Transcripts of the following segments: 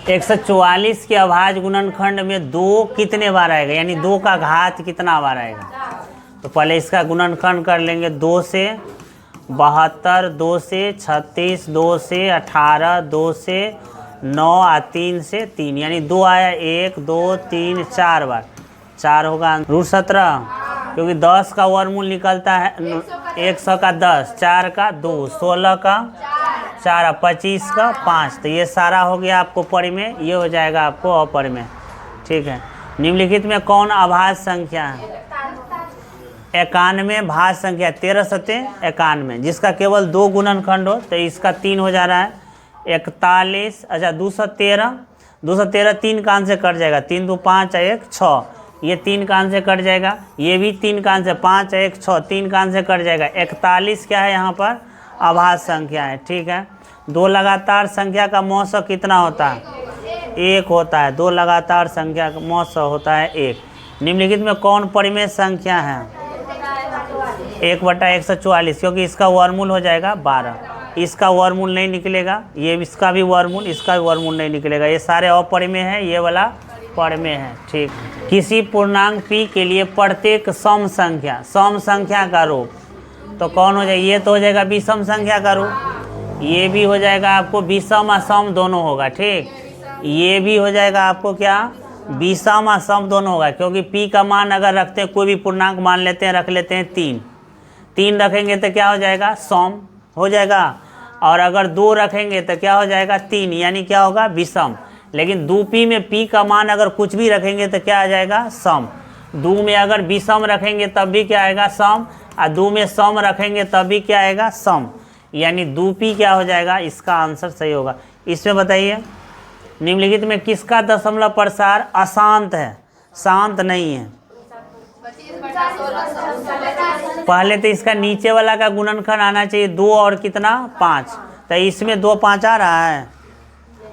144 के अभाज्य गुणनखंड में 2 कितने बार आएगा, यानी 2 का घात कितना बार आएगा। तो पहले इसका गुणनखंड कर लेंगे। 2 से 72, 2 से 36, 2 से 18, 2 से 9 और 3 से 3, यानी 2 आया। 1 2 3 4 बार, 4 होगा √17, क्योंकि 10 का वर्गमूल निकलता है 100 का 10, 4 का 2, 16 का 4, 25 का 5। तो ये सारा हो गया आपको परिमेय, ये हो जाएगा आपको अपरिमेय। ठीक है। निम्नलिखित में कौन अभाज्य संख्या है? 91 भाज्य संख्या। 13 सत्ते 91, जिसका केवल 2 गुणनखंड हो, तो इसका 3 हो जा रहा है। 41, अच्छा 213, 213 3 कान से कट जाएगा। 3 2 5 1 6, ये 3 कान से कट जाएगा। ये भी 3 कान से, 5 1 6, 3 कान से कट जाएगा। 41 क्या है यहाँ पर? अभाज्य संख्या है। ठीक है। 2 लगातार संख्या का मौसम कितना होता है? 1 होता है। 2 लगातार संख्या का मौसम होता है 1। निम्नलिखित में कौन परिमेय संख्या है? 1/144, क्योंकि इसका वर्गमूल हो जाएगा 12। इसका वर्गमूल नहीं निकलेगा, ये इसका भी वर्गमूल, इसका भी वर्गमूल नहीं निकलेगा। ये सारे अपरिमेय है, ये वाला परिमेय है। ठीक। किसी पूर्णांक p के लिए प्रत्येक सम संख्या का रूप तो कौन हो जाएगा? ये तो हो जाएगा विषम संख्या का रूप। ये भी हो जाएगा आपको विषम और सम दोनों होगा। ठीक। ये भी हो जाएगा आपको क्या? विषम और सम दोनों होगा, क्योंकि p का मान अगर रखते हैं, कोई भी पूर्णांक मान लेते हैं, रख लेते हैं 3 रखेंगे तो क्या हो जाएगा? सम हो जाएगा। और अगर 2 रखेंगे तो क्या हो जाएगा? 3, यानी क्या होगा? विषम। लेकिन 2p में p का मान अगर कुछ भी रखेंगे तो क्या आ जाएगा? सम। 2 में अगर विषम रखेंगे तब भी क्या आएगा? सम। और 2 में सम रखेंगे तब भी क्या आएगा? सम। यानी 2p क्या हो जाएगा? इसका आंसर सही होगा। इसमें बताइए, निम्नलिखित में किसका दशमलव प्रसार अशांत है, शांत नहीं है? पहले तो इसका नीचे वाला का गुणनखंड आना चाहिए 2 और कितना? 5। तो इसमें 2 5 आ रहा है,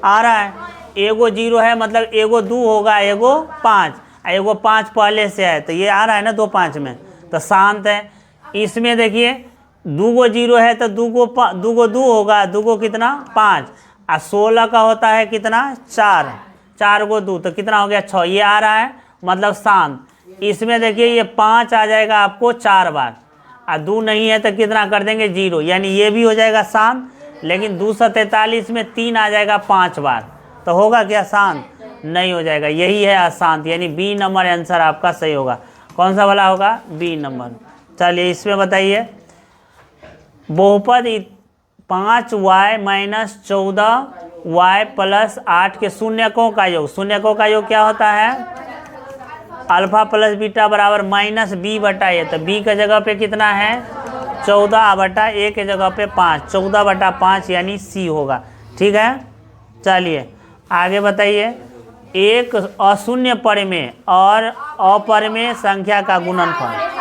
आ रहा है। एगो 0 है, मतलब एगो 2 होगा, एगो 5, एगो 5 पहले से है, तो ये आ रहा है ना 2 5 में, तो शांत है। इसमें देखिए 2 0 है तो 2 2 होगा, 2 कितना? 5, और 16 का होता है कितना? 4, 4 2, तो कितना हो गया? 6। ये आ रहा है, मतलब शांत। इसमें देखिए ये 5 आ जाएगा आपको 4 बार, और 2 नहीं है तो कितना कर देंगे? 0, यानी ये भी हो जाएगा शांत। लेकिन 243 में 3 आ जाएगा 5 बार, तो होगा क्या? शांत नहीं हो जाएगा। यही है अशांत, यानी बी नंबर आंसर आपका सही होगा। कौन सा वाला होगा? B number. चलिए इसमें बताइए, बहुपद 5y - 14y + 8 के शून्यकों का योग। शून्यकों का योग क्या होता है? अल्फा प्लस बीटा बराबर -b/a। तो b के जगह पे कितना है? 14/a के जगह पे 5, 14/5 यानी c होगा। ठीक है। चलिए आगे बताइए, एक अशून्य परिमेय और अपरिमेय संख्या का गुणनफल।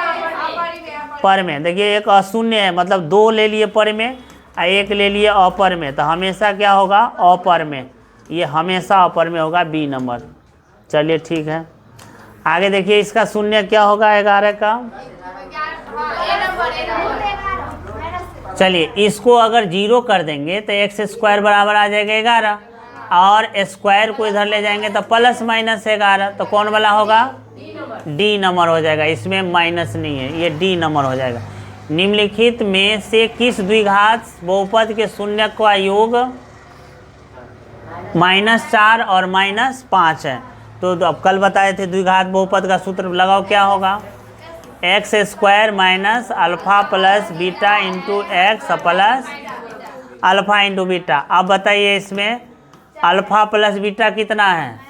परिमेय देखिए, एक अशून्य है, मतलब 2 ले लिए परिमेय और 1 ले लिए अपरिमेय, तो हमेशा क्या होगा? अपरिमेय। ये हमेशा अपरिमेय होगा, बी नंबर। चलिए ठीक है। आगे देखिए, इसका शून्य क्या होगा? 11 का। चलिए इसको अगर 0 कर देंगे तो x² बराबर आ जाएगा 11, और स्क्वायर को इधर ले जाएंगे तो +-11, तो कौन वाला होगा? डी नंबर हो जाएगा। इसमें माइनस नहीं है, ये डी नंबर हो जाएगा। निम्नलिखित में से किस द्विघात बहुपद के शून्य का योग -4 और -5 है? तो अब कल बताए थे द्विघात बहुपद का सूत्र लगाओ, क्या होगा? x² - alpha plus beta into x plus alpha into beta. अब बताइए इसमें अल्फा प्लस बीटा कितना है?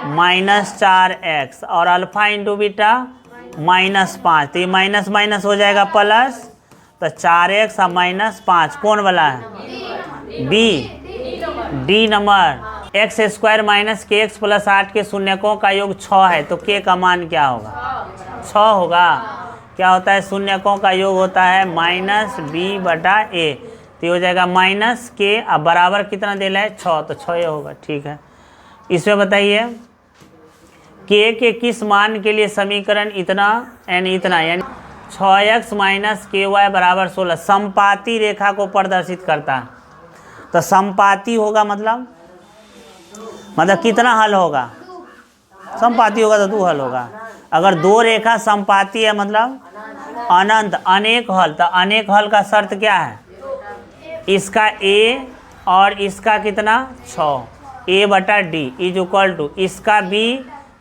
-4x, और अल्फा इंटू बीटा -5, तो ये माइनस माइनस हो जाएगा प्लस, तो 4x और -5 कौन वाला है? B, D number. x² - kx + 8 के शून्यकों का योग 6 है, तो k का मान क्या होगा? 6 होगा। क्या होता है? शून्यकों का योग होता है -b/a, तो ये हो जाएगा -k, अब बराबर कितना देना है? 6, तो 6 होगा। ठीक है। इसमें बताइए, k के किस मान के लिए समीकरण इतना यानी 6x - ky = 16 समपाती रेखा को प्रदर्शित करता है। तो समपाती होगा मतलब मतलब कितना हल होगा, समपाती होगा तो 2 हल होगा। अगर 2 रेखा समपाती है मतलब अनंत अनेक हल, तो अनेक हल का शर्त क्या है, इसका a और इसका कितना 6, a/d इज इक्वल टू इसका b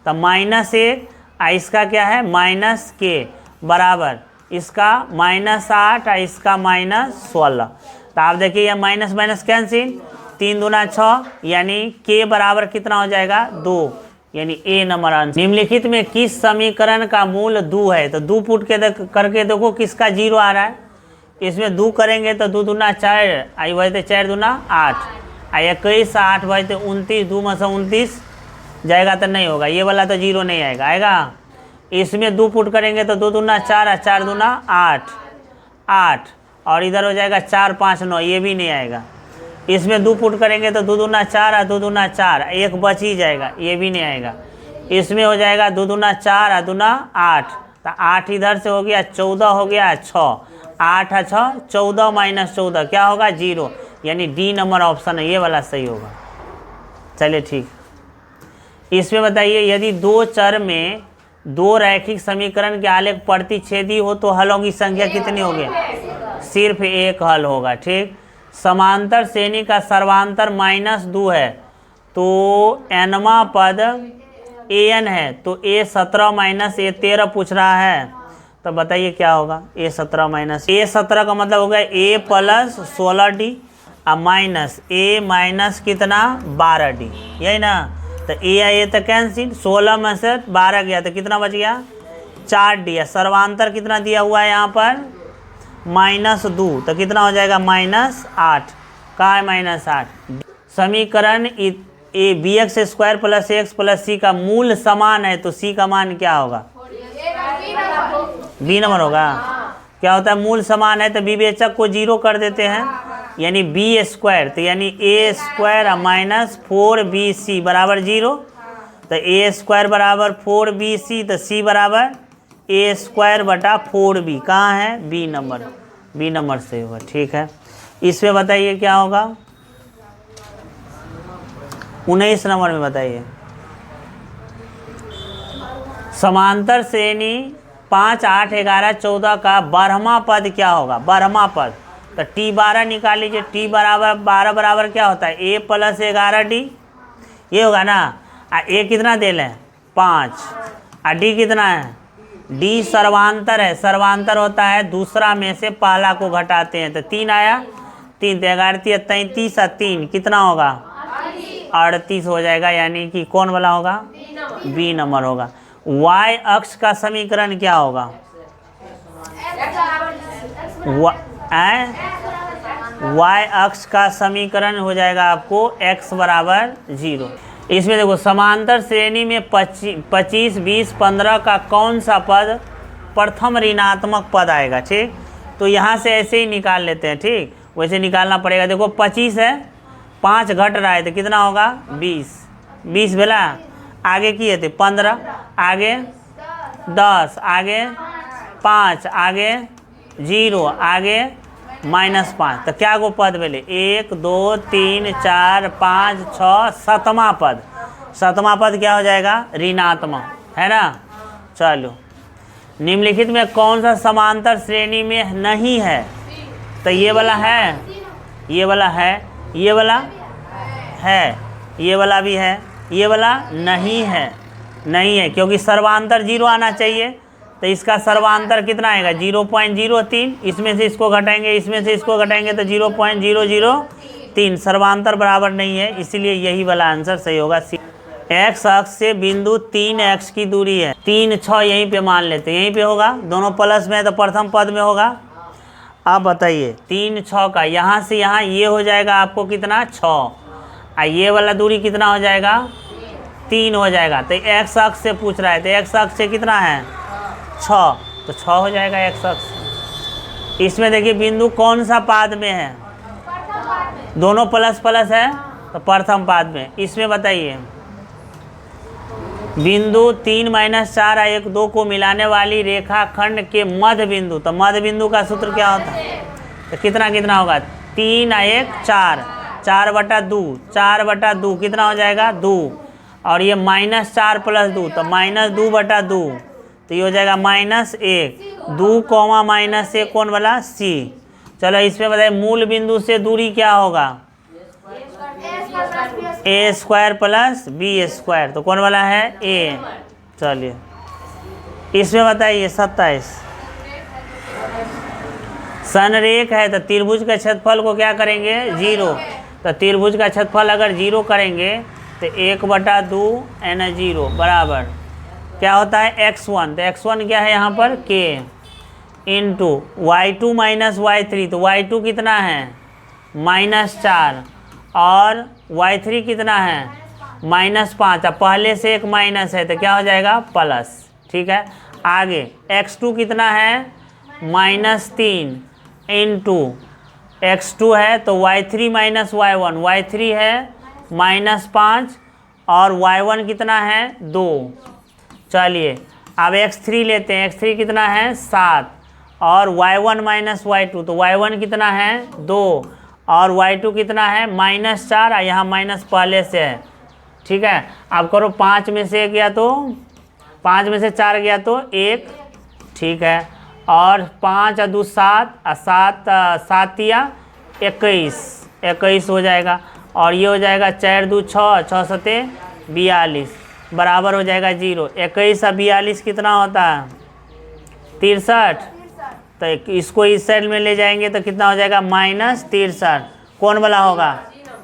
तो -1 और इसका क्या है -k बराबर इसका -8 और इसका -16। तो आप देखिए यह माइनस माइनस कैंसिल, 3 दूना 6 यानी k बराबर कितना हो जाएगा 2, यानी ए नंबर आंसर। निम्नलिखित में किस समीकरण का मूल 2 है, तो 2 पुट के करके देखो किसका 0 आ रहा है। इसमें 2 करेंगे तो 2 दूना 4 आई बजते 4 दूना 8 आई 21 8 बजते 29, 2 में से 29 जाएगा तो नहीं होगा, ये वाला तो 0 नहीं आएगा, आएगा। इसमें 2 पुट करेंगे तो 2 दूना 4 और 4 दूना 8 और इधर हो जाएगा 4 5 9, ये भी नहीं आएगा। इसमें 2 पुट करेंगे तो 2 दूना 4 और 2 दूना 4, एक बच ही जाएगा, ये भी नहीं आएगा। इसमें हो जाएगा 2 दूना 4 और 2 दूना 8, तो 8 इधर से हो गया 14 हो गया 6, 8 और 6 14 माइनस 14 क्या होगा 0, यानी डी नंबर ऑप्शन है, ये वाला सही होगा। चलिए ठीक, इसमें बताइए यदि 2 चर में 2 रैखिक समीकरण के आलेख प्रतिच्छेदी हो तो हलों की संख्या कितनी होगी, सिर्फ 1 हल होगा। ठीक, समांतर श्रेणी का सर्वांतर -2 है तो nवा पद an है, तो a17 माइनस a13 पूछ रहा है, तो बताइए क्या होगा। a17 माइनस a17 का मतलब हो गया a प्लस 16d और माइनस a माइनस कितना 12d, यही ना। तो a तो कैंसिल, 16 में से 12 गया तो कितना बच गया 4d। सर्वांतर कितना दिया हुआ है यहाँ पर -2, तो कितना हो जाएगा -8, कहाँ है -8। समीकरण ए bx² plus x plus c का मूल समान है तो c का मान क्या होगा, b नंबर होगा। क्या होता है मूल समान है तो विवेचक को 0 कर देते हैं, यानी b² तो यानी a² माइनस 4bc बराबर 0, तो a² बराबर 4bc तो c बराबर a² बटा 4b, कहाँ है बी नंबर से होगा। ठीक है, इसमें बताइए क्या होगा 19 नंबर में बताइए। समांतर श्रेणी 5 8 11 14 का 12वां पद क्या होगा, 12वां पद तो t12 निकाल लीजिए, t बराबर 12 बराबर क्या होता है a प्लस 11d, ये होगा ना। a कितना दे लें 5 और d कितना है, d सर्वांतर है, सर्वांतर होता है दूसरा में से पहला को घटाते हैं, तो 3 आया, 3 तो 11 33 और 3 कितना होगा 38 हो जाएगा, यानी कि कौन वाला होगा बी नंबर होगा। y अक्ष का समीकरण क्या होगा, y अक्ष का समीकरण हो जाएगा आपको x बराबर 0। इसमें देखो समांतर श्रेणी में 25 20 15 का कौन सा पद प्रथम ऋणात्मक पद आएगा। ठीक, तो यहाँ से ऐसे ही निकाल लेते हैं, ठीक वैसे निकालना पड़ेगा। देखो 25 है, 5 घट रहा है तो कितना होगा 20 भेला, आगे किए थे 15, आगे 10, आगे 5, आगे 0, आगे -5, तो क्या गो पद भेले 1 2 3 4 5 6 7वां पद, 7वां पद क्या हो जाएगा ऋणात्मक, है ना। चलो निम्नलिखित में कौन सा समांतर श्रेणी में नहीं है, तो ये वाला है, ये वाला है, ये वाला है, ये वाला भी है, ये वाला नहीं है, नहीं है क्योंकि सर्वांतर 0 आना चाहिए, तो इसका सर्वांतर कितना आएगा 0.03, इसमें से इसको घटाएंगे, इसमें से इसको घटाएंगे तो 0.003, सर्वांतर बराबर नहीं है, इसीलिए यही वाला आंसर सही होगा। x अक्ष से बिंदु 3x की दूरी है, 3 6 यहीं पे मान लेते हैं, यहीं पे होगा, दोनों प्लस में है तो प्रथम पद में होगा। अब बताइए 3 6 का यहाँ से यहाँ ये हो जाएगा आपको कितना 6, और ये वाला दूरी कितना हो जाएगा 3 हो जाएगा, तो x अक्ष से पूछ रहा है, तो x अक्ष से कितना है 6, तो 6 हो जाएगा x अक्ष। इसमें देखिए बिंदु कौन सा पाद में है, दोनों प्लस प्लस है तो प्रथम पाद में। इसमें बताइए बिंदु 3 -4 और 1 2 को मिलाने वाली रेखा खंड के मध्य बिंदु, तो मध्य बिंदु का सूत्र क्या होता है, तो कितना कितना होगा 3 और 1 4, 4/2, 4/2 कितना हो जाएगा 2, और ये -4 + 2 तो -2/2, तो ये हो जाएगा -1, 2, -1 कौन वाला सी। चलो इसमें बताइए मूल बिंदु से दूरी क्या होगा, a² + b², तो कौन वाला है a। चलिए इसमें बताइए 27, संरेख है तो त्रिभुज का क्षेत्रफल को क्या करेंगे 0, तो त्रिभुज का क्षेत्रफल अगर 0 करेंगे तो 1/2 n 0 बराबर क्या होता है x1, तो x1 क्या है यहाँ पर k इंटू y2 - y3, तो y2 कितना है -4 और y3 कितना है -5, अब पहले से एक माइनस है तो क्या हो जाएगा प्लस। ठीक है, आगे x2 कितना है -3 इंटू x2 है तो y3 - y1, y3 है -5 और y1 कितना है 2। चलिए अब x3 लेते हैं, x3 कितना है 7 और y1 - y2, तो y1 कितना है 2 और y2 कितना है -4, और यहाँ माइनस पहले से है। ठीक है, अब करो 5 में से 1 गया तो 5 में से 4 गया तो 1। ठीक है, और 5 और 2 7 और 7 या 21 हो जाएगा, और ये हो जाएगा 4 2 6 6 7 42 बराबर हो जाएगा 0। 21 और 42 कितना होता है 63, तो इसको इस साइड में ले जाएंगे तो कितना हो जाएगा -63, कौन वाला होगा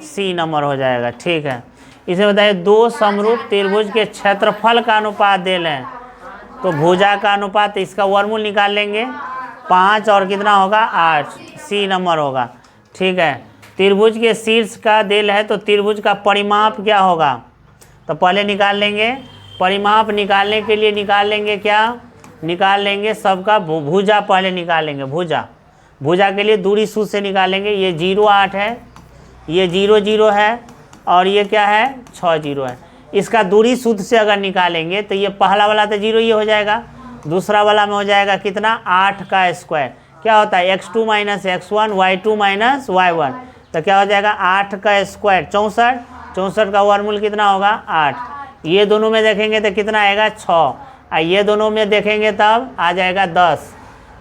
सी नंबर हो जाएगा। ठीक है, इसे बताइए दो समरूप त्रिभुज के क्षेत्रफल का अनुपात दे लें, तो भुजा का अनुपात इसका वर्गमूल निकाल लेंगे 5 और कितना होगा 8, सी नंबर होगा। ठीक है, त्रिभुज के शीर्ष का देल है तो त्रिभुज का परिमाप क्या होगा, तो पहले निकाल लेंगे परिमाप, निकालने के लिए निकाल लेंगे क्या, निकाल लेंगे सबका भुजा, पहले निकाल लेंगे भुजा के लिए दूरी सूत्र से निकालेंगे। ये 0 8 है, ये 0 0 है और ये क्या है 6 0 है। इसका दूरी सूत्र से अगर निकालेंगे तो ये पहला वाला तो 0 ये हो जाएगा, दूसरा वाला में हो जाएगा कितना 8 का स्क्वायर, क्या होता है x2 - x1 y2 - y1, तो क्या हो जाएगा 8 का स्क्वायर 64, 64 का वर्गमूल कितना होगा 8। ये दोनों में देखेंगे तो कितना आएगा 6, और ये दोनों में देखेंगे तब आ जाएगा 10,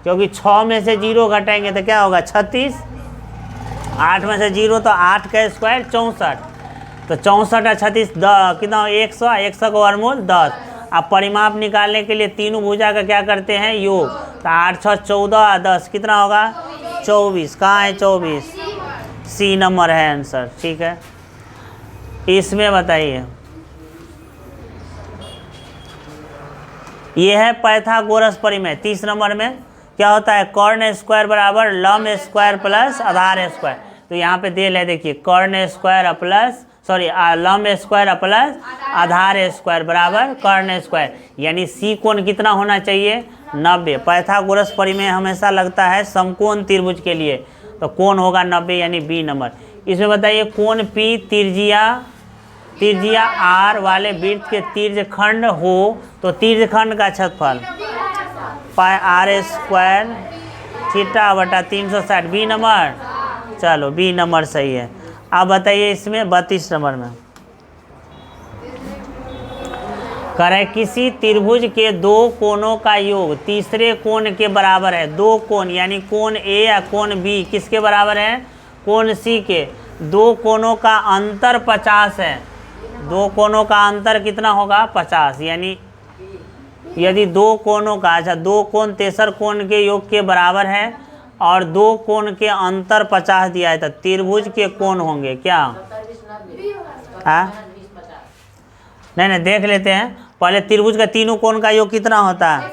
क्योंकि 6 में से 0 घटाएंगे तो क्या होगा 36, 8 में से 0 तो 8 का स्क्वायर 64, तो 64 और 36 कितना 100, 100 का वर्गमूल 10। अब परिमाप निकालने के लिए तीनों भुजा का क्या करते हैं योग, तो 8 6 14 और 10 कितना होगा 24, कहाँ है 24, सी नंबर है आंसर। ठीक है, इसमें बताइए ये है पाइथागोरस प्रमेय। 30 नंबर में क्या होता है कर्ण स्क्वायर बराबर लंब स्क्वायर प्लस आधार स्क्वायर, तो यहाँ पे देल है देखिए कर्ण स्क्वायर प्लस लंब स्क्वायर प्लस आधार स्क्वायर बराबर कर्ण स्क्वायर, यानी सी कोण कितना होना चाहिए 90। पाइथागोरस प्रमेय हमेशा लगता है समकोण त्रिभुज के लिए, तो कोण होगा 90 यानी बी नंबर। इसमें बताइए कोण पी त्रिज्या आर वाले वृत्त के तिर्यखंड हो तो तिर्यखंड का क्षेत्रफल पाई r² θ/360, बी नंबर। चलो बी नंबर सही है। अब बताइए इसमें 32 नंबर में करें किसी त्रिभुज के दो कोणों का योग तीसरे कोण के बराबर है। दो कोण यानी कोण ए या कोण बी किसके बराबर है कोण सी के। दो कोणों का अंतर 50 है, दो कोणों का अंतर कितना होगा 50, यानी यदि दो कोणों का दो कोण तेसर कोण के योग के बराबर है और दो कोण के अंतर 50 दिया है तो त्रिभुज के कोण होंगे क्या नहीं देख लेते हैं पहले। त्रिभुज का तीनों कोण का योग कितना होता है,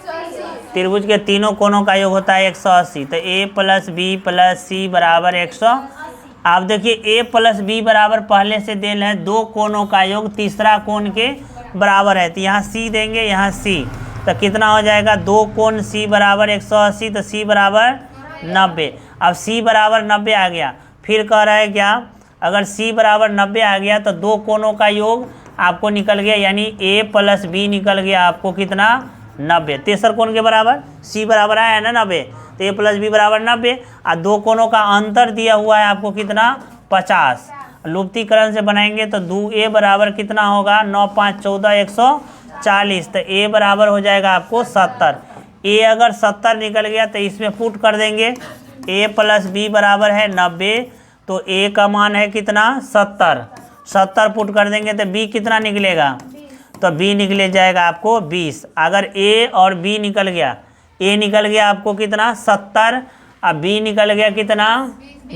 त्रिभुज के तीनों कोणों का योग होता है 180, तो a + b + c बराबर 100। आप देखिए a + b बराबर पहले से देल है दो कोणों का योग तीसरा कोण के बराबर है, तो यहाँ c देंगे यहाँ c, तो कितना हो जाएगा दो कोण c बराबर 180 तो c बराबर 90। अब c बराबर 90 आ गया, फिर कह रहा है क्या अगर c बराबर 90 आ गया तो दो कोणों का योग आपको निकल गया, यानी a + b निकल गया आपको कितना 90। तेसर कोण के बराबर c बराबर आया है ना 90, तो a + b बराबर 90 और दो कोणों का अंतर दिया हुआ है आपको कितना 50। लुप्तीकरण से बनाएंगे तो a बराबर कितना होगा, 9 5 14 140, तो a बराबर हो जाएगा आपको 70। a अगर 70 निकल गया तो इसमें पुट कर देंगे, a प्लस b बराबर है 90, तो a का मान है कितना 70, 70 पुट कर देंगे तो b कितना निकलेगा, तो b निकले जाएगा आपको 20। अगर a और b निकल गया, a निकल गया आपको कितना 70, अब b निकल गया कितना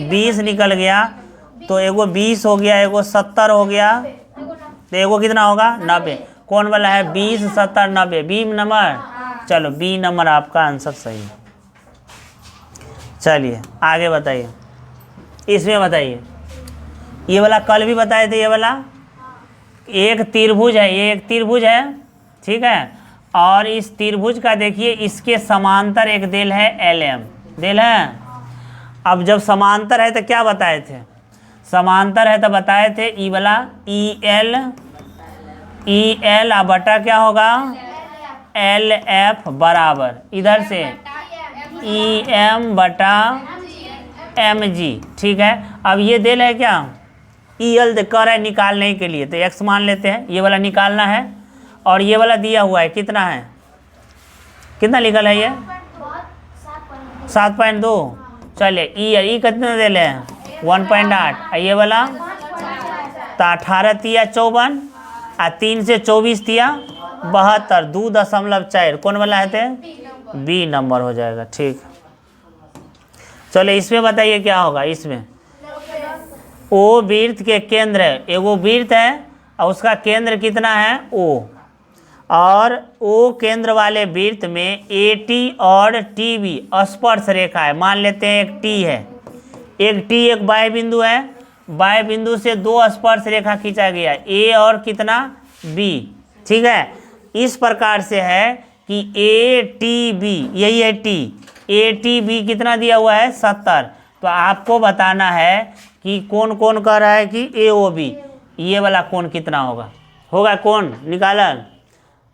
20 निकल गया, तो एगो 20 हो गया, एगो 70 हो गया, तो एगो कितना होगा 90। कौन वाला है 20 70 90, बी नंबर। चलो बी नंबर आपका आंसर सही है। चलिए आगे बताइए, इसमें बताइए, ये वाला कल भी बताए थे, ये वाला एक त्रिभुज है, ये एक त्रिभुज है, ठीक है, और इस त्रिभुज का देखिए इसके समांतर एक देल है LM, देल है। अब जब समांतर है तो क्या बताए थे, समांतर है तो बताए थे ई वाला EL आ बटा क्या होगा LF बराबर इधर से EM बटा MG, ठीक है। अब ये देल है क्या EL कर है निकालने के लिए, तो x मान लेते हैं, ये वाला निकालना है, और ये वाला दिया हुआ है कितना है, कितना लिखल है ये 7.2। चलिए ई कितना दे ले 1.8, ये वाला तो 18 तिया 54 आ 3 से 24 तिया 72, 2.4, कौन वाला है थे बी नंबर हो जाएगा, ठीक। चलिए इसमें बताइए क्या होगा, इसमें ओ वृत्त के केंद्र है, एगो वृत्त है और उसका केंद्र कितना है O, और O केंद्र वाले वृत्त में AT और TB स्पर्श रेखा है, मान लेते हैं एक T है, एक T एक बाह्य बिंदु है, बाह्य बिंदु से दो स्पर्श रेखा खींचा गया A और कितना B, ठीक है। इस प्रकार से है कि ATB यही है T, ATB कितना दिया हुआ है 70, तो आपको बताना है कि कौन कौन कह रहा है कि AOB, ये वाला कौन कितना होगा, होगा कौन निकालन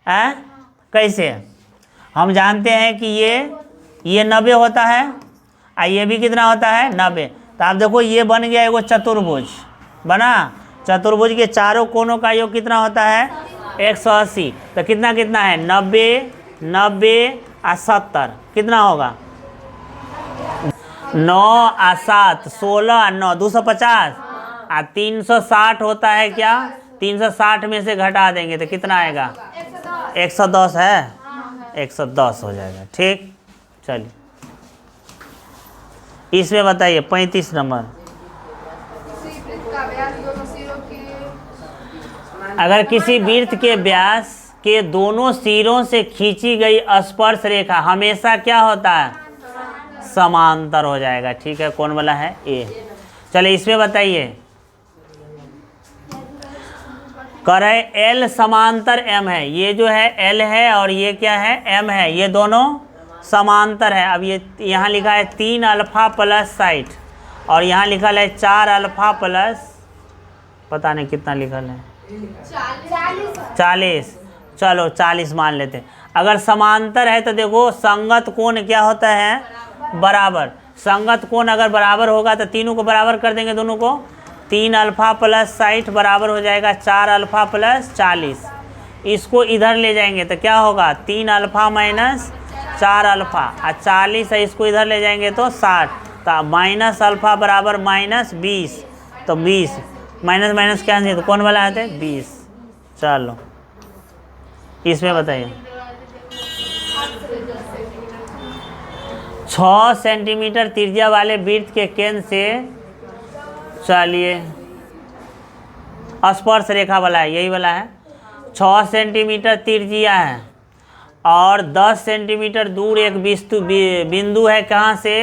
है, कैसे हम जानते हैं कि ये 90 होता है और ये भी कितना होता है 90, तो आप देखो ये बन गया एगो चतुर्भुज बना, चतुर्भुज के चारों कोनों का योग कितना होता है 180, तो कितना कितना है 90 90 और 70, कितना होगा 9 और 7 16 और 9 250 और 360 होता है क्या, 360 में से घटा देंगे तो कितना आएगा 110 है, 110 हो जाएगा, ठीक। चलिए इसमें बताइए 35 नंबर, अगर किसी वृत्त के व्यास के दोनों सिरों से खींची गई स्पर्श रेखा हमेशा क्या होता है समांतर हो जाएगा, ठीक है, कौन वाला है A। चलिए इसमें बताइए, करे L समांतर M है, ये जो है L है और ये क्या है M है, ये दोनों समांतर है। अब ये यहाँ लिखा है 3 अल्फा प्लस 60 और यहाँ लिखा है 4 अल्फा प्लस पता नहीं कितना लिखा है 40, चलो 40 मान लेते। अगर समांतर है तो देखो संगत कोण क्या होता है बराबर, संगत कोण अगर बराबर होगा तो तीनों को बराबर कर देंगे, दोनों को 3 अल्फा प्लस 60 बराबर हो जाएगा 4 अल्फा प्लस 40। इसको इधर ले जाएंगे तो क्या होगा 3 अल्फा माइनस 4 अल्फा और 40 है, इसको इधर ले जाएंगे तो 60, तो माइनस अल्फा बराबर माइनस 20, तो 20 माइनस माइनस क्या है तो कौन वाला आते 20। चलो इसमें बताइए 6 सेंटीमीटर त्रिज्या वाले वृत्त के केंद्र से, चलिए स्पर्श रेखा वाला है, यही वाला है, 6 सेंटीमीटर त्रिज्या है और 10 सेंटीमीटर दूर एक बिंदु है, कहाँ से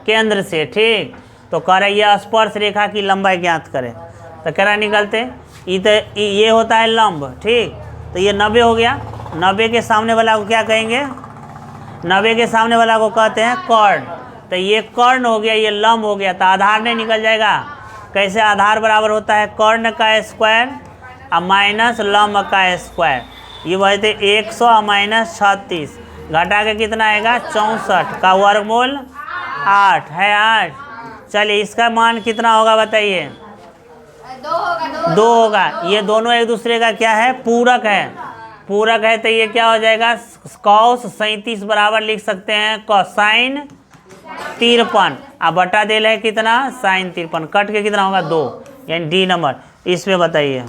केंद्र से, ठीक। तो कह रहे ये स्पर्श रेखा की लंबाई ज्ञात करें, तो क्या निकलते ये होता है लंब, ठीक। तो ये 90 हो गया, 90 के सामने वाला को क्या कहेंगे 90 के सामने वाला को कहते हैं कर्ण, तो ये कर्ण हो गया, ये लंब हो गया, तो आधार नहीं निकल जाएगा। कैसे आधार बराबर होता है कर्ण का स्क्वायर और माइनस लंब का स्क्वायर, ये वही थे 100 माइनस 36 घटा के कितना आएगा 64 का वर्गमूल 8 है 8। चलिए इसका मान कितना होगा बताइए 2 होगा। ये दोनों एक दूसरे का क्या है, पूरक है। पूरक है तो ये क्या हो जाएगा, कॉस 37 बराबर लिख सकते हैं कोसाइन 53। अब बटा देल है कितना, साइन 53, कट के कितना होगा 2, यानी डी नंबर। इसमें बताइए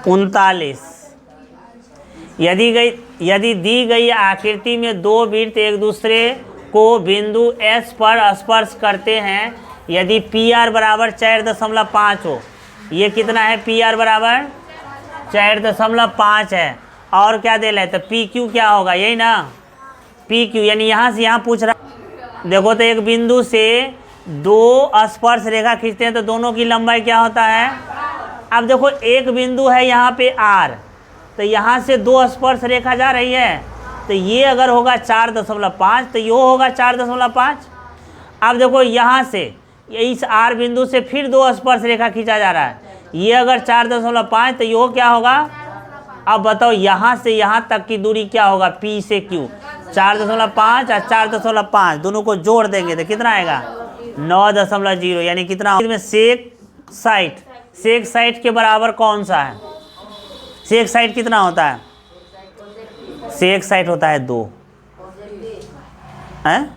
39। यदि दी गई आकृति में दो वृत्त एक दूसरे को बिंदु S पर स्पर्श करते हैं, यदि PR बराबर 4.5 हो, ये कितना है, PR बराबर 4.5 है, और क्या दे रहा है, तो PQ क्या होगा, यही ना, PQ यानी यहाँ से यहाँ पूछ रहा। देखो तो एक बिंदु से दो स्पर्श रेखा खींचते हैं तो दोनों की लंबाई क्या होता है। अब देखो एक बिंदु है यहाँ पे R, तो यहाँ से दो स्पर्श रेखा जा रही है, तो ये अगर होगा 4.5 तो ये होगा 4.5। अब देखो यहाँ से इस R बिंदु से फिर दो स्पर्श रेखा खींचा जा रहा है, ये अगर 4.5 तो ये क्या होगा। अब बताओ यहाँ से यहाँ तक की दूरी क्या होगा, P से Q, 4.5 और 4.5 दोनों को जोड़ देंगे तो कितना आएगा 9.0, यानी कितना, इसमें सेक साइड के बराबर कौन सा है, सेक साइड कितना होता है, सेक साइड होता है 2 है,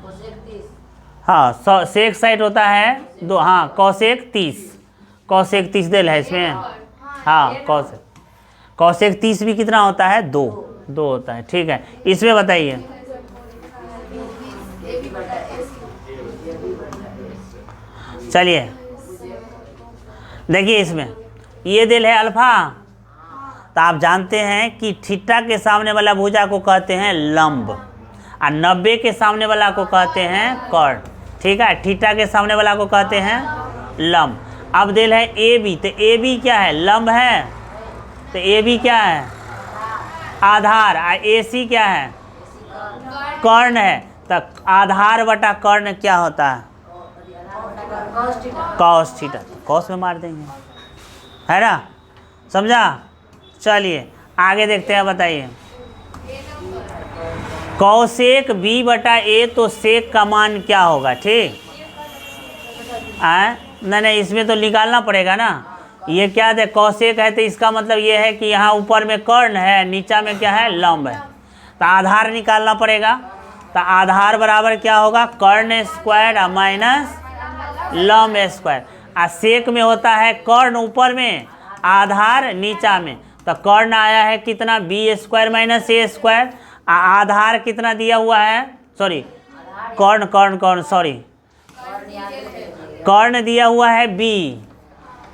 हाँ सेक साइड होता है 2, हाँ कौसेक 30 दिल है इसमें, हाँ कौसेक 30 भी कितना होता है 2 होता है, ठीक है। इसमें बताइए चलिए देखिए, इसमें ये दिल है अल्फा, तो आप जानते हैं कि थीटा के सामने वाला भुजा को कहते हैं लंब और 90 के सामने वाला को कहते हैं कर्ण, ठीक है। थीटा के सामने वाला को कहते हैं लंब। अब दिल है ए बी, तो ए बी क्या है, लंब है, तो ए बी क्या है आधार, और ए सी क्या है कर्ण है, तो आधार बटा कर्ण क्या होता है कॉस थीटा, कॉस में मार देंगे, है ना, समझा। चलिए आगे देखते हैं, बताइए कौसेक b बटा a, तो सेक का मान क्या होगा, ठीक है। नहीं इसमें तो निकालना पड़ेगा ना, ये क्या है कौसेक है तो इसका मतलब ये है कि यहाँ ऊपर में कर्ण है, नीचा में क्या है लंब है, तो आधार निकालना पड़ेगा। तो आधार बराबर क्या होगा, कर्ण स्क्वायर माइनस लंब स्क्वायर, और सेक में होता है कर्ण ऊपर में आधार नीचा में, तो कर्ण आया है कितना बी स्क्वायर माइनस ए स्क्वायर, आधार कितना दिया हुआ है, सॉरी कर्ण दिया हुआ है बी,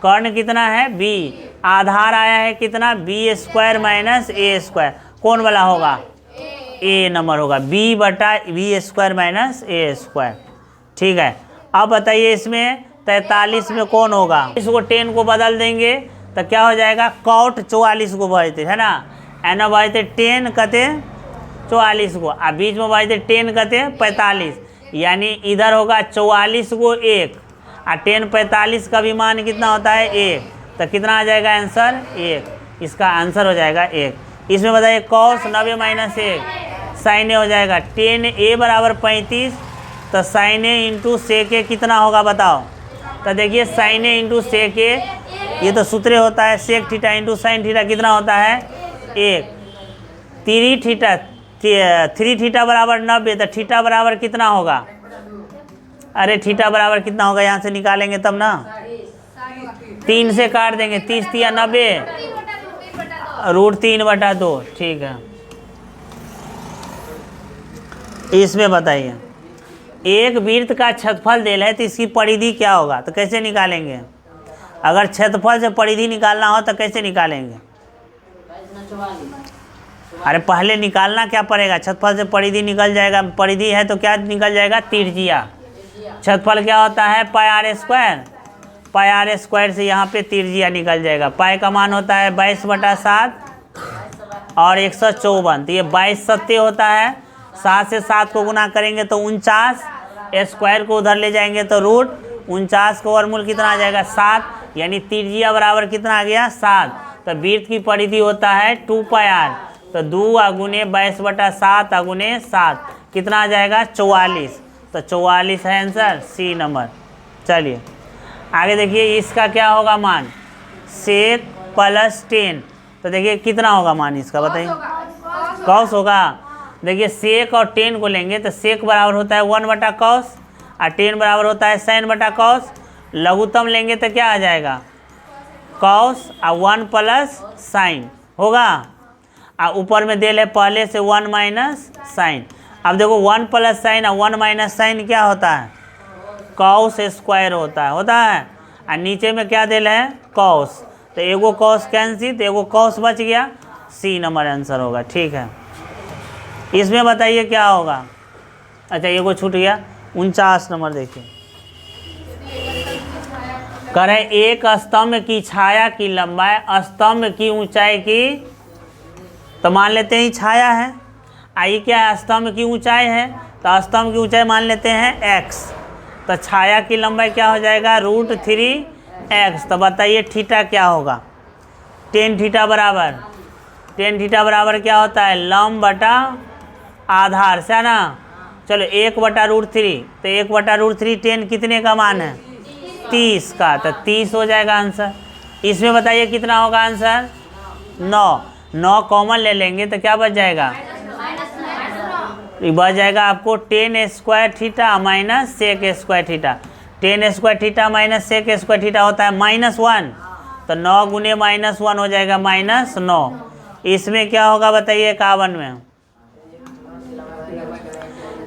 कर्ण कितना है बी, आधार आया है कितना बी स्क्वायर माइनस ए स्क्वायर, कौन वाला होगा ए नंबर होगा, बी बटा बी स्क्वायर माइनस ए स्क्वायर, ठीक है। अब बताइए इसमें 43 में कौन होगा, इसको 10 को बदल देंगे तो क्या हो जाएगा, कॉट 44 को बढ़ते है ना, एना बढ़ते 10 कहते 44 को, अब बीच में बढ़ते 10 कहते 45, यानी इधर होगा 44 को 1 और 10 45 का भी मान कितना होता है 1, तो कितना आ जाएगा आंसर 1, इसका आंसर हो जाएगा 1। इसमें बताइए कॉस 90 माइनस 1 साइन ए हो जाएगा 10a बराबर 35, तो साइन ए इंटू सेक ए कितना होगा बताओ, तो देखिए साइन ए इंटू सेक ए, ये तो सूत्र होता है sec theta into sine theta कितना होता है 1, 3 थीटा बराबर 90, तो थीटा बराबर कितना होगा, अरे थीटा बराबर कितना होगा यहाँ से निकालेंगे तब ना, 3 से काट देंगे, 30 या 90 √3/2, ठीक है। इसमें बताइए एक वृत्त का क्षेत्रफल देल है तो इसकी परिधि क्या होगा, तो कैसे निकालेंगे, अगर क्षेत्रफल से परिधि निकालना हो तो कैसे निकालेंगे, अरे पहले निकालना क्या पड़ेगा, क्षेत्रफल से परिधि निकल जाएगा, परिधि है तो क्या निकल जाएगा त्रिज्या, क्षेत्रफल क्या होता है पाई आर स्क्वायर से यहाँ पे त्रिज्या निकल जाएगा, पाई का मान होता है 22/7 और 154, तो ये 22 सत्य होता है, 7 से 7 को गुना करेंगे तो 49, स्क्वायर को उधर ले जाएंगे तो √49 को वर्गमूल कितना आ जाएगा 7, यानी त्रिज्या बराबर कितना आ गया 7, तो वृत्त की परिधि होता है 2πr, तो 2 गुने 22/7 गुने 7 कितना आ जाएगा 44, तो 44 है आंसर सी नंबर। चलिए आगे देखिए इसका क्या होगा मान, सेक प्लस 10, तो देखिए कितना होगा मान इसका बताइए, कॉस होगा। देखिए सेक और 10 को लेंगे तो सेक बराबर होता है 1/cos और 10 बराबर होता है sin/cos। लघुत्तम लेंगे तो क्या आ जाएगा, कॉस और 1 प्लस साइन होगा, और ऊपर में देल है पहले से 1 माइनस साइन। अब देखो 1 प्लस साइन और 1 माइनस साइन क्या होता है, कॉस स्क्वायर होता है। और नीचे में क्या देल है, कॉस, तो एगो कॉस कैंसिल, तो एगो कॉस बच गया, सी नंबर आंसर होगा। ठीक है, इसमें बताइए क्या होगा। अच्छा एगो छूट गया, 49 नंबर देखिए, कह रहे एक स्तंभ की छाया की लंबाई स्तंभ की ऊंचाई की, तो मान लेते हैं छाया है, आई क्या है, स्तंभ की ऊंचाई है, तो स्तंभ की ऊंचाई मान लेते हैं x, तो छाया की लंबाई क्या हो जाएगा √3x। तो बताइए थीटा क्या होगा, टेन थीटा बराबर क्या होता है, लंब बटा आधार से, है ना। चलो 1/√3, तो 1/√3 10 कितने का मान है, 30 का, तो 30 हो जाएगा आंसर। इसमें बताइए कितना होगा आंसर, 9 कॉमन ले लेंगे तो क्या बच जाएगा, बच जाएगा आपको tan square theta minus sec square theta. tan square theta minus sec square theta होता है -1, तो 9 गुने -1 हो जाएगा -9। इसमें क्या होगा बताइए 51 में,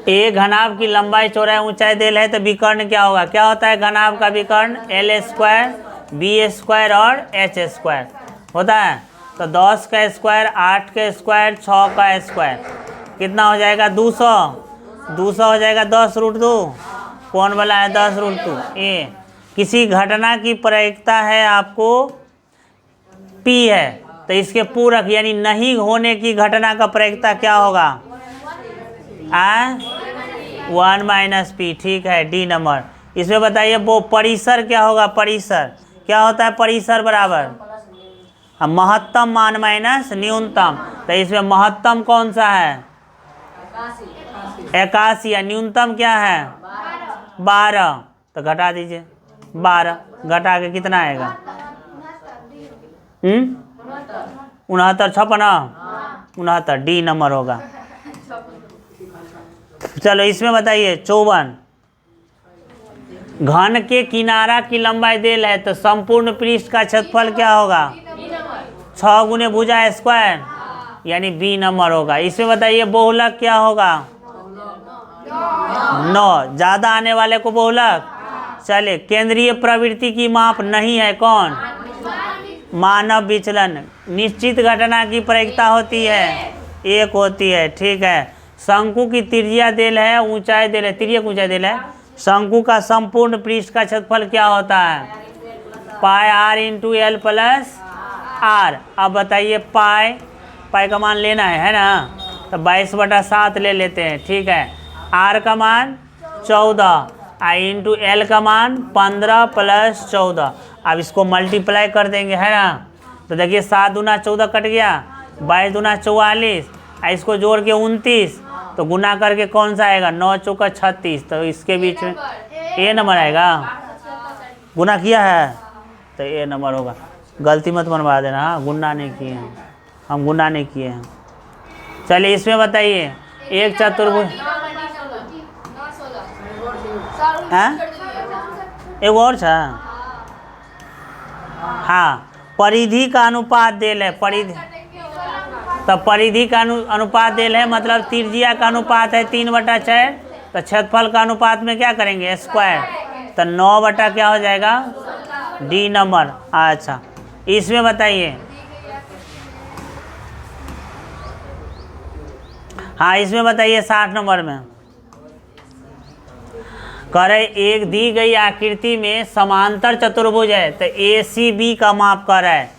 एक घनाभ की लंबाई चौड़ाई ऊंचाई देल है, तो विकर्ण क्या होगा, क्या होता है घनाभ का विकर्ण, L² B² और H² होता है। तो 10 का स्क्वायर, 8 का स्क्वायर, 6 का स्क्वायर, कितना हो जाएगा 200 हो जाएगा 10√2, कौन वाला है 10√2 ए। किसी घटना की प्रायिकता है आपको P है, तो इसके पूरक यानी नहीं होने की घटना का प्रायिकता क्या होगा, 1 - P। ठीक है, डी नंबर। इसमें बताइए वो परिसर क्या होगा, परिसर क्या होता है, परिसर बराबर महत्तम मान माइनस न्यूनतम, तो इसमें महत्तम कौन सा है 81, या न्यूनतम क्या है 12, तो घटा दीजिए 12, घटा के कितना आएगा 69, 69, डी नंबर होगा। चलो इसमें बताइए 54, घन के किनारा की लंबाई देल है, तो संपूर्ण पृष्ठ का क्षेत्रफल क्या होगा 6 गुने भुजा स्क्वायर, यानी बी नंबर होगा। इसमें बताइए बहुलक क्या होगा 9, ज़्यादा आने वाले को बहुलक। चलिए केंद्रीय प्रवृत्ति की माप नहीं है कौन, मानव विचलन। निश्चित घटना की प्रायिकता होती है 1 होती है। ठीक है, शंकु की त्रिज्या देल है, ऊंचाई देल है, तिर्यक ऊंचाई देल है। शंकु का संपूर्ण पृष्ठ का क्षेत्रफल क्या होता है πr × L + R। अब बताइए पाई का मान लेना है ना, तो 22/7 ले लेते हैं। ठीक है, R का मान 14 × L का मान 15 + 14। अब इसको मल्टीप्लाई कर देंगे, है ना, तो देखिए 7 दूना 14 कट गया, 22 दूना 44, इसको जोड़ के 29, तो गुना करके कौन सा आएगा 9 × 4 = 36, तो इसके बीच में ए नंबर आएगा। गुना किया है तो ए नंबर होगा। गलती मत बनवा देना, हाँ गुना नहीं किए हैं हम, गुना नहीं किए हैं। चलिए इसमें बताइए एक चतुर्भुज, एक और था, हाँ परिधि का अनुपात देल है, परिधि, तो परिधि का अनुपात देल है मतलब त्रिज्या का अनुपात है 3/6, तो क्षेत्रफल का अनुपात में क्या करेंगे स्क्वायर, तो 9 क्या हो जाएगा डी नंबर। अच्छा इसमें बताइए, हाँ इसमें बताइए 60 नंबर में करे एक दी गई आकृति में समांतर चतुर्भुज है, तो ACB का माप कर रहा है,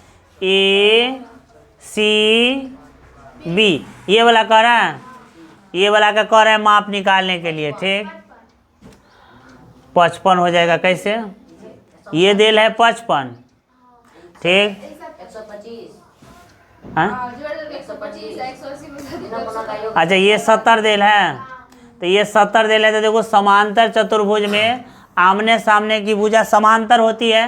ACB ये वाला कर रहा है, ये वाला का कर रहा है माप निकालने के लिए। ठीक 55 हो जाएगा, कैसे ये देल है 55, ठीक 125, अच्छा ये 70 देल है, तो ये 70 देल है, तो देखो समांतर चतुर्भुज में आमने सामने की भुजा समांतर होती है,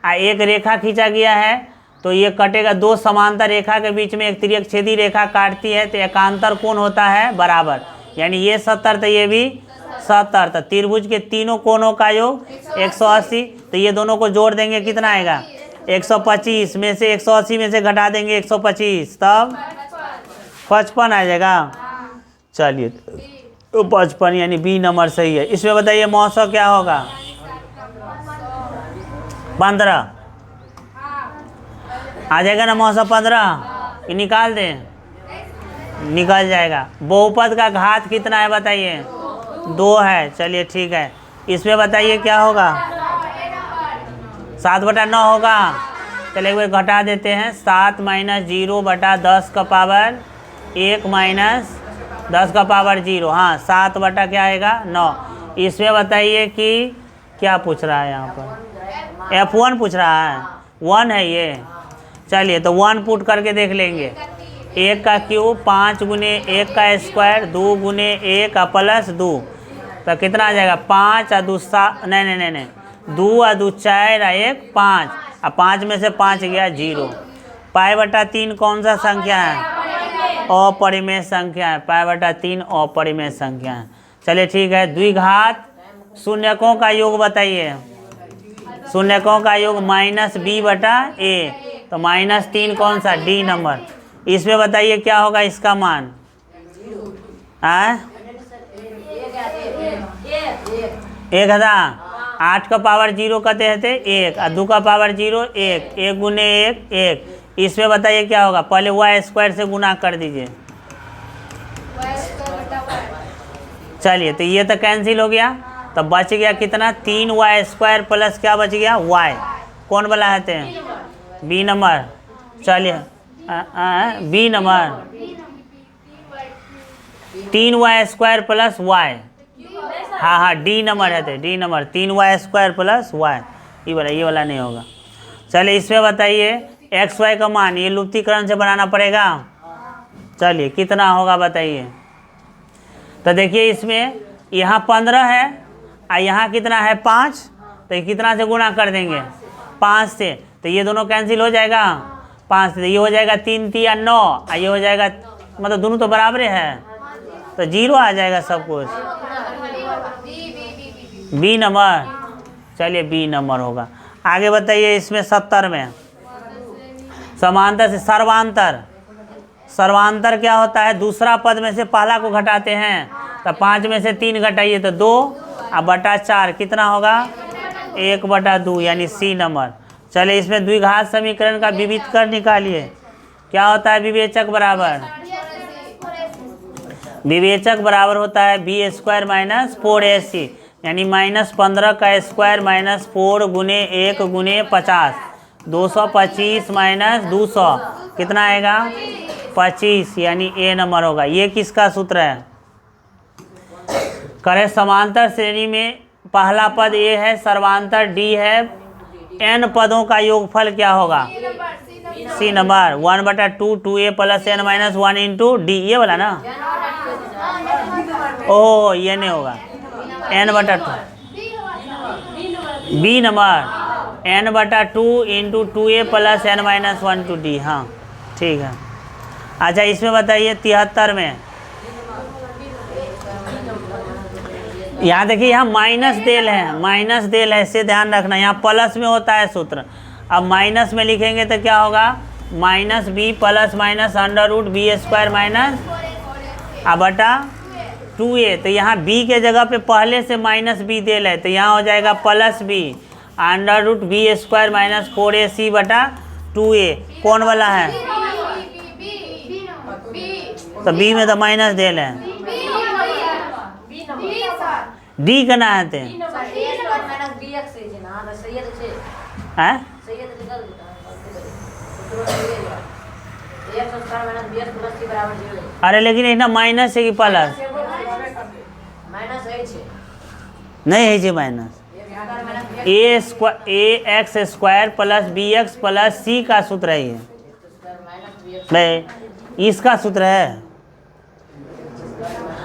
एक रेखा खींचा गया है तो ये कटेगा, दो समांतर रेखा के बीच में एक तिर्यक छेदी रेखा काटती है तो एकांतर कोण होता है बराबर, यानी ये 70 तो ये भी 70, तो त्रिभुज के तीनों कोणों का योग 180, तो ये दोनों को जोड़ देंगे कितना आएगा 125, में से 180 में से घटा देंगे 125, तब 55 आ जाएगा। चलिए तो 55 यानी बी नंबर सही है। इसमें बताइए मौसम क्या होगा 15 आ जाएगा ना मौसम 15, ये निकाल दें, निकल जाएगा। बहुपद का घात कितना है बताइए 2 है, चलिए ठीक है। इसमें बताइए क्या होगा 7/9 होगा, चलिए एक बार घटा देते हैं, 7 - 0/10 का पावर 1 - 10 का पावर 0, हाँ 7 बटा क्या आएगा 9। इसमें बताइए कि क्या पूछ रहा है यहाँ पर, F1 पूछ रहा है, 1 है ये, चलिए तो 1 पुट करके देख लेंगे। 1 का क्यूब 5 गुने 1 का स्क्वायर 2 गुने 1 का प्लस 2, तो कितना आ जाएगा 5 और 2 7, नहीं 2 और 2 4 और 1 5, और 5 में से 5 गया 0। π/3 कौन सा संख्या है, अपरिमेय संख्या है, π/3 अपरिमेय संख्या है। चलिए ठीक है। द्विघात शून्यकों का योग बताइए, शून्यकों का योग -b/a, तो -3 कौन सा डी नंबर। इसमें बताइए क्या होगा इसका मान, 1000, 8 का पावर 0 कहते हैं 1, और 2 का पावर 0 1, 1 गुने 1 1। इसमें बताइए क्या होगा, पहले y² से गुना कर दीजिए, चलिए तो ये तो कैंसिल हो गया, तो बच गया कितना 3y² प्लस क्या बच गया y, कौन वाला है बी नंबर। चलिए B number 3y² plus y, हाँ डी नंबर है, D number 3y² plus y, ये वाला नहीं होगा। चलिए इसमें बताइए xy का मान, ये लुप्तीकरण से बनाना पड़ेगा, चलिए कितना होगा बताइए। तो देखिए इसमें यहाँ 15 है और यहाँ कितना है 5, तो ये कितना से गुणा कर देंगे 5 से, तो ये दोनों कैंसिल हो जाएगा 5 से, ये हो जाएगा 3 3 9, और ये हो जाएगा, मतलब दोनों तो बराबर है, तो 0 आ जाएगा सब कुछ, बी नंबर। चलिए बी नंबर होगा। आगे बताइए इसमें 70 में समांतर से सर्वांतर, सर्वांतर क्या होता है, दूसरा पद में से पहला को घटाते हैं, तो 5 में से 3 घटाइए तो 2 और बटा 4 कितना होगा 1/2, यानी सी नंबर। चलिए इसमें द्विघात समीकरण का विविधकर निकालिए, क्या होता है विवेचक बराबर, विवेचक बराबर होता है b² - 4ac, यानी -15 का स्क्वायर -4 गुने 1 गुने 50, 225 - 200 कितना आएगा 25, यानी ए नंबर होगा। ये किसका सूत्र है, करें समांतर श्रेणी में पहला पद ए है, सर्वांतर डी है, n पदों का योगफल क्या होगा C number 1/2 2a + n - 1 into D, ये वाला ना, ओह ये नहीं होगा n/2, B number n/2 into 2a + n - 1 to D, हाँ ठीक है। अच्छा इसमें बताइए 73 में, यहाँ देखिए यहाँ माइनस देल है, इससे ध्यान रखना, यहाँ प्लस में होता है सूत्र, अब माइनस में लिखेंगे तो क्या होगा -b + -√b² -2a, तो यहाँ b के जगह पे पहले से -b देल है, तो यहाँ हो जाएगा +b √b² - 4ac/2a, कौन वाला है, तो b में तो माइनस देल है, डी करना है थे अरे लेकिन इतना माइनस है कि प्लस नहीं है माइनस, ax² + bx + c का सूत्र है ये, नहीं इसका सूत्र है।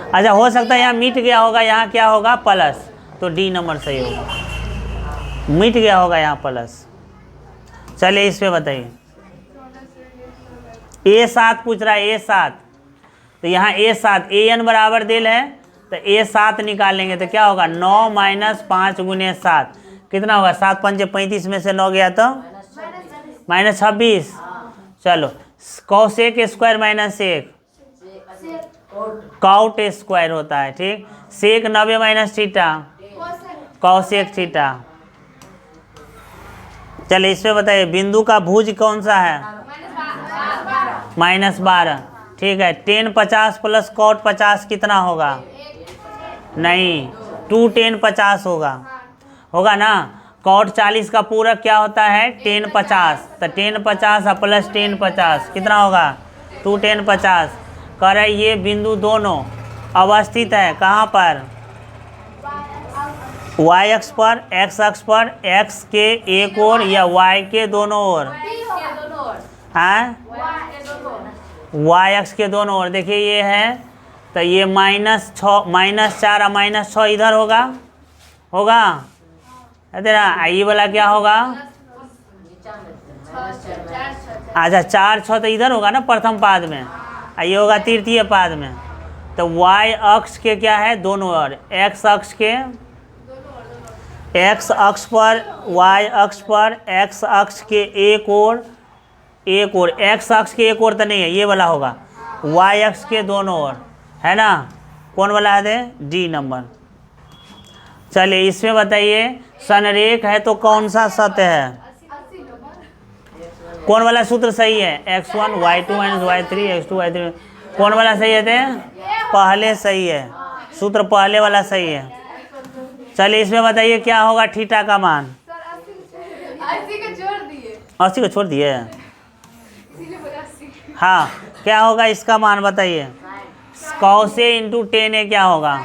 अच्छा हो सकता है यहाँ मिट गया होगा, यहाँ क्या होगा प्लस, तो तो डी नंबर सही होगा, मिट गया होगा यहाँ प्लस। चलिए इस पे बताइए, A7 पूछ रहा है, A7, तो यहाँ A7 AN बराबर दिल है, तो A7 निकालेंगे तो क्या होगा 9 माइनस 5 गुने 7 कितना होगा 7 पंजे 35 में से 9 गया तो माइनस 26। चलो cosec square minus sec cot square होता है, ठीक। Sec 90 minus theta cosec theta. चलिए इस पे बताइए बिंदु का भुज कौन सा है -12, ठीक है। 10 50 प्लस कॉट 50 कितना होगा, नहीं 2 10 50 होगा ना। कॉट 40 का पूरक क्या होता है 10 50, तो 10 50 प्लस 10 50 कितना होगा 2 10 50। कह रहे ये बिंदु दोनों अवस्थित है कहाँ पर, y अक्ष पर, x अक्ष पर, x के एक ओर या y के दोनों ओर, हाँ y अक्ष के दोनों ओर। देखिए ये है तो ये -4 और -6 इधर होगा तेरा, ये वाला क्या होगा, अच्छा 4 6 तो इधर होगा ना प्रथम पाद में, ये होगा तृतीय पाद में। तो y अक्ष के क्या है दोनों ओर, x अक्ष के x अक्ष पर, y अक्ष पर, x अक्ष के एक ओर x अक्ष के एक ओर तो नहीं है, ये वाला होगा y अक्ष के दोनों ओर, है ना। कौन वाला है दे डी नंबर। चलिए इसमें बताइए संरेख है तो कौन सा सत्य है, कौन वाला सूत्र सही है, x1 y2 y3 x2 y3, कौन वाला सही है थे, पहले सही है, सूत्र पहले वाला सही है। चलिए इसमें बताइए क्या होगा थीटा का मान, 80 को छोड़ दिए, हाँ क्या होगा इसका मान बताइए, कॉसे इंटू 10a क्या होगा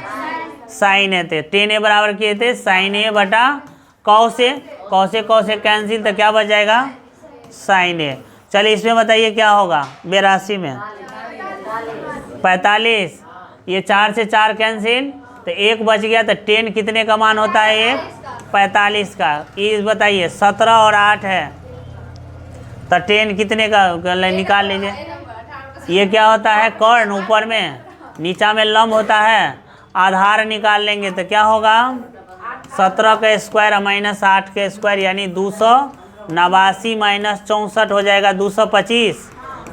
साइन ए थे, 10a बराबर किए थे साइन ए बटा कॉसे कैंसिल तो क्या बच जाएगा साइन ए। चलिए इसमें बताइए क्या होगा 82 में 45, ये 4 से 4 कैंसिल तो 1 बच गया, तो 10 कितने का मान होता है ये 45 का। ये बताइए 17 और 8 है तो 10 कितने का निकाल लीजिए। ये क्या होता है कर्ण ऊपर में, नीचा में लंब होता है, आधार निकाल लेंगे तो क्या होगा 17 का स्क्वायर -8 का स्क्वायर यानी 289 - 64 हो जाएगा 225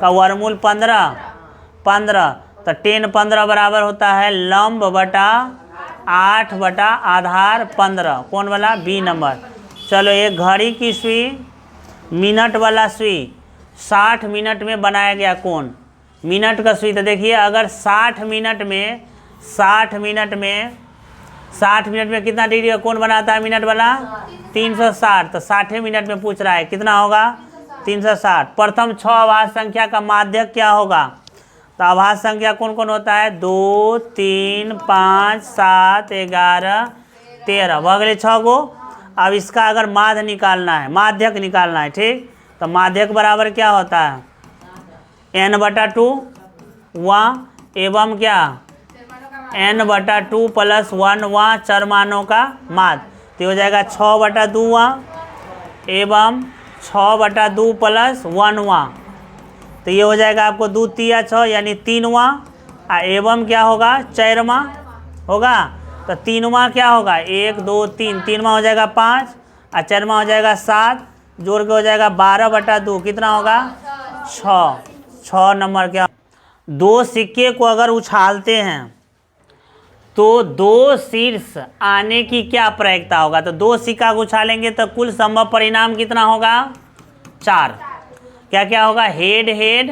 का वर्गमूल 15 तो 10 15 बराबर होता है लंब बटा 8 बटा आधार 15, कौन वाला बी नंबर। चलो एक घड़ी की सुई मिनट वाला सुई 60 मिनट में बनाया गया कौन, मिनट का सुई तो देखिए अगर 60 मिनट में कितना डिग्री का कोण बनाता है मिनट वाला 360, तो 60 मिनट में पूछ रहा है कितना होगा 360। प्रथम 6 आभास संख्या का माध्यक क्या होगा, तो आभास संख्या कौन कौन होता है 2 3 5 7 11 13 वह अगले 6 गो। अब इसका अगर माध्य निकालना है, माध्यक निकालना है, ठीक, तो माध्यक बराबर क्या होता है n/2 वहाँ एवं क्या n/2 + 1 वहाँ चर मानों का माध्य, तो हो जाएगा 6/2 वहाँ एवं 6/2 + 1 वहाँ, तो ये हो जाएगा आपको 2 3 6 यानी 3 वहाँ एवं क्या होगा 4 होगा, तो 3 क्या होगा 1 2 3 3 हो जाएगा 5 और 4 हो जाएगा 7, जोड़ के हो जाएगा 12/2 कितना होगा 6 नंबर क्या। 2 सिक्के को अगर उछालते हैं तो 2 शीर्ष आने की क्या प्रायिकता होगा, तो 2 सिक्का को उछालेंगे तो कुल संभव परिणाम कितना होगा 4। क्या क्या होगा head head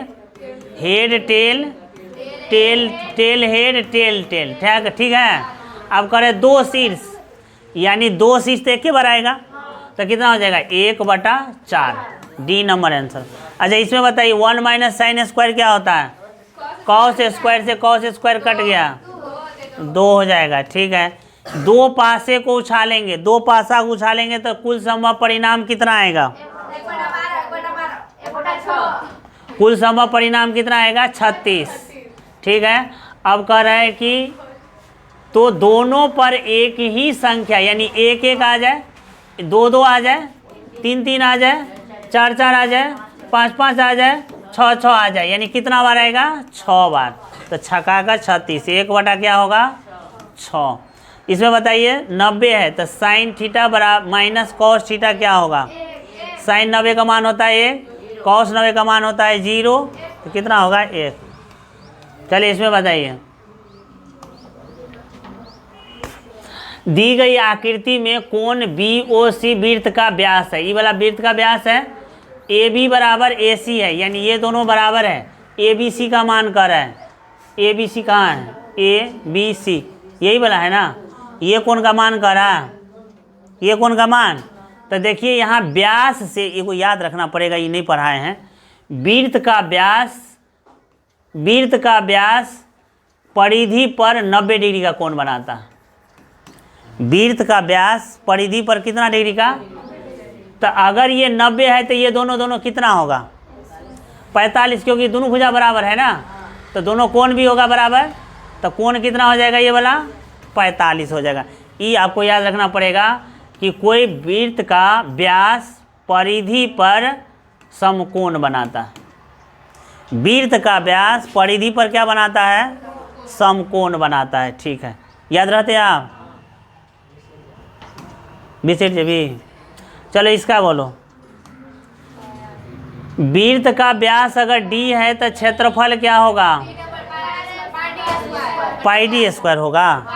head tail tail tail head tail tail, ठीक है। अब करें 2 शीर्ष यानी 2 शीर्ष तो एक ही बार आएगा, तो कितना हो जाएगा 1/4, डी नंबर आंसर। अच्छा इसमें बताइए 1 - sin स्क्वायर क्या होता है, कॉस स्क्वायर से कॉस स्क्वायर कट गया 2 हो जाएगा, ठीक है। 2 पासे को उछालेंगे, 2 पासा को उछालेंगे तो कुल संभव परिणाम कितना आएगा, कुल संभव परिणाम कितना आएगा 36, ठीक है। अब कह रहे हैं कि तो दोनों पर एक ही संख्या यानी 1 1 आ जाए, 2 2 आ जाए, 3 3 आ जाए, 4 4 आ जाए, 5 5 आ जाए, 6 6 आ जाए, यानी कितना बार आएगा? 6 बार। तो छक्का का 36, 1 बटा क्या होगा? 6। इसमें बताइए 90 है तो साइन थीटा बराबर माइनस कॉस थीटा क्या होगा? साइन 90 का मान होता है 1, कॉस 90 का मान होता है 0, तो कितना होगा? 1। चलिए इसमें बताइए, दी गई आकृति में कोण BOC वृत्त का व्यास है। ये वाला वृत्त का व्यास है, AB बराबर AC है, यानी ये दोनों बराबर है। ABC का मान कर रहा है, ABC कहाँ है? ABC यही वाला है ना। ये कोण का मान कर रहा है, ये कोण का मान। तो देखिए यहाँ व्यास से ये को याद रखना पड़ेगा, ये नहीं पढ़ाए हैं। वृत्त का व्यास परिधि पर 90 डिग्री का कोण बनाता है। वृत्त का व्यास परिधि पर कितना डिग्री का? तो अगर ये 90 है तो ये दोनों कितना होगा? 45, क्योंकि दोनों भुजा बराबर है ना, तो दोनों कोण भी होगा बराबर, तो कोण कितना हो जाएगा? ये वाला 45 हो जाएगा। ये आपको याद रखना पड़ेगा कि कोई वृत्त का व्यास परिधि पर समकोण बनाता है। वृत्त का व्यास परिधि पर क्या बनाता है? समकोण बनाता है। ठीक है, याद रहते हैं आप? बिसेट भी। चलो इसका बोलो, वृत्त का व्यास अगर d है तो क्षेत्रफल क्या होगा? पाई डी स्क्वायर होगा।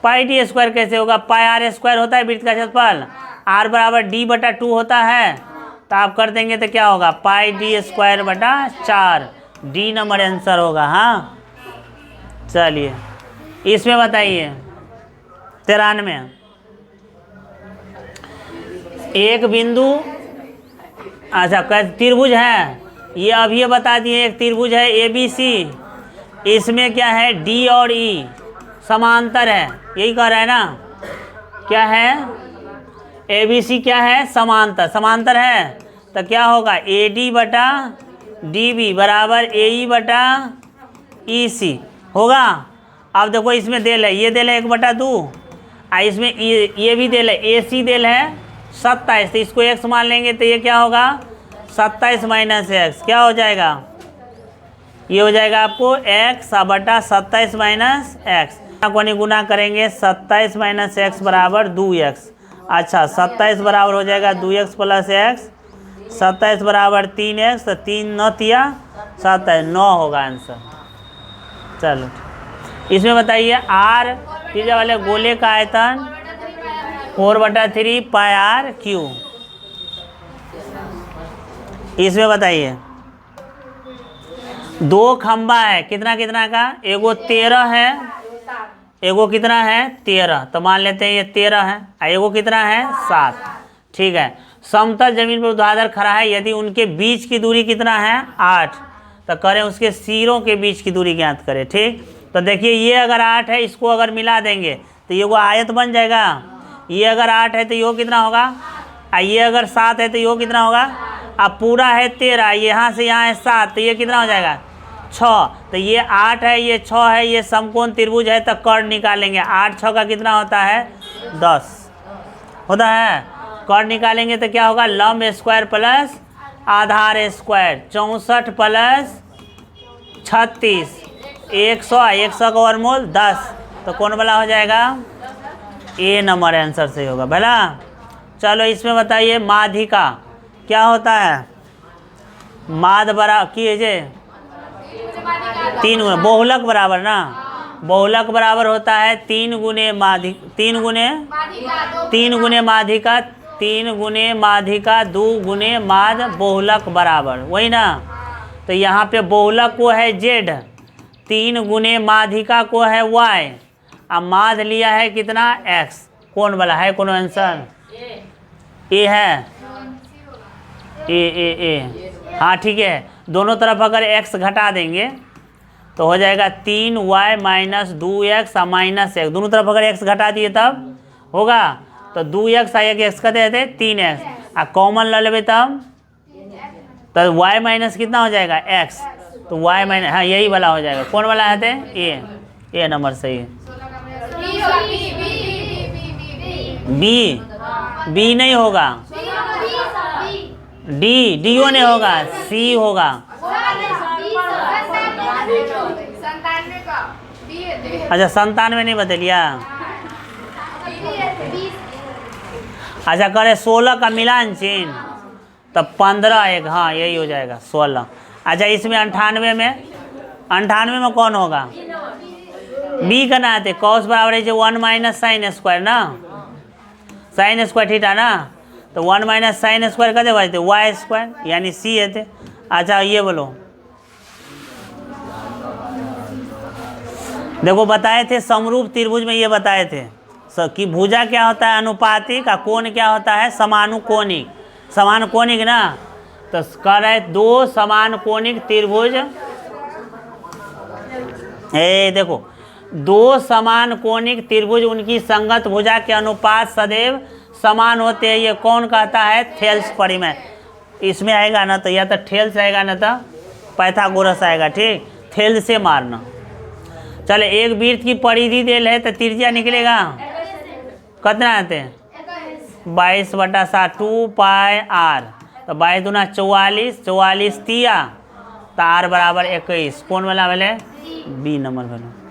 पाई डी स्क्वायर कैसे होगा? पाई आर स्क्वायर होता है वृत्त का क्षेत्रफल, r बराबर d बटा 2 होता है, तो आप कर देंगे तो क्या होगा? पाई डी स्क्वायर बटा 4, डी नंबर आंसर होगा। हाँ चलिए इसमें बताइए 93, एक बिंदु, अच्छा त्रिभुज है ये, अब ये बता दिए एक त्रिभुज है ABC, इसमें क्या है? D और E समांतर है, यही कह रहा है ना। क्या है? ABC क्या है? समांतर। समांतर है तो क्या होगा? AD बटा DB बराबर AE बटा EC होगा। अब देखो इसमें देल है, ये देल है 1 बटा 2, इसमें ये भी देल है, AC देल है 27, तो इसको x मान लेंगे तो ये क्या होगा? 27 माइनस एक्स क्या हो जाएगा? ये हो जाएगा आपको x बटा 27 माइनस एक्स को गुना करेंगे, 27 माइनस एक्स बराबर 2x। अच्छा 27 बराबर हो जाएगा 2x प्लस एक्स, 27 बराबर 3x, तो 3 9 तिया 27, 9 होगा आंसर। चलो इसमें बताइए r त्रिज्या वाले गोले का आयतन 4/3 पाई आर क्यू। इसमें बताइए दो खंबा है, कितना कितना का? एगो 13 है, एगो कितना है? 13, तो मान लेते हैं ये 13 है, एगो कितना है? 7। ठीक है, समतल जमीन पर ऊर्ध्वाधर खड़ा है, यदि उनके बीच की दूरी कितना है? 8, तो करें उसके सिरों के बीच की दूरी ज्ञात करें। ठीक, तो देखिए ये अगर 8 है, इसको अगर मिला देंगे तो ये वो आयत बन जाएगा। ये अगर 8 है तो यो कितना होगा? ये अगर 7 है तो यो कितना होगा? अब पूरा है 13, यहाँ से यहाँ है 7, तो ये कितना हो जाएगा? 6। तो ये 8 है, ये 6 है, ये समकोण त्रिभुज है, तो कर्ण निकालेंगे। 8 6 का कितना होता है? 10 होता है। कर्ण निकालेंगे तो क्या होगा? लंब स्क्वायर प्लस आधार स्क्वायर, 64 प्लस 36, 100, 100 का वर्गमूल 10, तो कौन वाला हो जाएगा? ए नंबर आंसर सही होगा भला। चलो इसमें बताइए माध्यिका क्या होता है? माध बराबर कीजिए 3 गुने बहुलक बराबर ना, बहुलक बराबर होता है 3 गुने माध्यिका, 3 गुने माध्यिका, 3 गुने माध्यिका 2 गुने माध बहुलक बराबर, वही ना। तो यहाँ पे बहुलक को है Z, 3 गुने माध्यिका को है Y, अब माध लिया है कितना? x। कौन वाला है? कौन आंसर? ए है, ए। हाँ ठीक है, दोनों तरफ अगर x घटा देंगे तो हो जाएगा 3y minus 2x minus x, दोनों तरफ अगर x घटा दिए तब होगा, तो 2x आएगा, x का देते 3x, कॉमन ले लेवे तब तो y माइनस कितना हो जाएगा? x, तो y माइनस, हाँ यही वाला हो जाएगा। कौन वाला है? ए नंबर सही है। बी, बी नहीं होगा, डी, डीओ नहीं होगा, सी होगा। अच्छा 97 नहीं बदलिया। अच्छा करे 16 का मिलान चिन्ह, तब 15 एक, हाँ यही हो जाएगा 16। अच्छा इसमें 98 में कौन होगा? बी का ना थे कॉस बराबर है 1 माइनस साइन स्क्वायर ना, साइन स्क्वायर थीटा ना, तो 1 माइनस साइन स्क्वायर कदे बचते वाई स्क्वायर, यानी सी है थे। अच्छा ये बोलो, देखो बताए थे समरूप त्रिभुज में, ये बताए थे कि भुजा क्या होता है अनुपातिक, का कोण क्या होता है समानुकोणिक। समानुकोणिक ना, तो कह रहे दो समानुकोणिक त्रिभुज, देखो दो समानुकोणिक त्रिभुज उनकी संगत भुजा के अनुपात सदैव समान होते हैं, ये कौन कहता है? थेल्स परिमेय। इसमें आएगा ना तो या तो थेल्स आएगा ना तो पाइथागोरस आएगा, ठीक, थेल्स से मारना। चले एक वृत्त की परिधि देल है तो त्रिज्या निकलेगा कितना आते हैं 22/7 2 पाई आर, तो 22 दूना 44, 44 तिया, तो आर बराबर 21, कौन वाला वाले? बी नंबर वाला।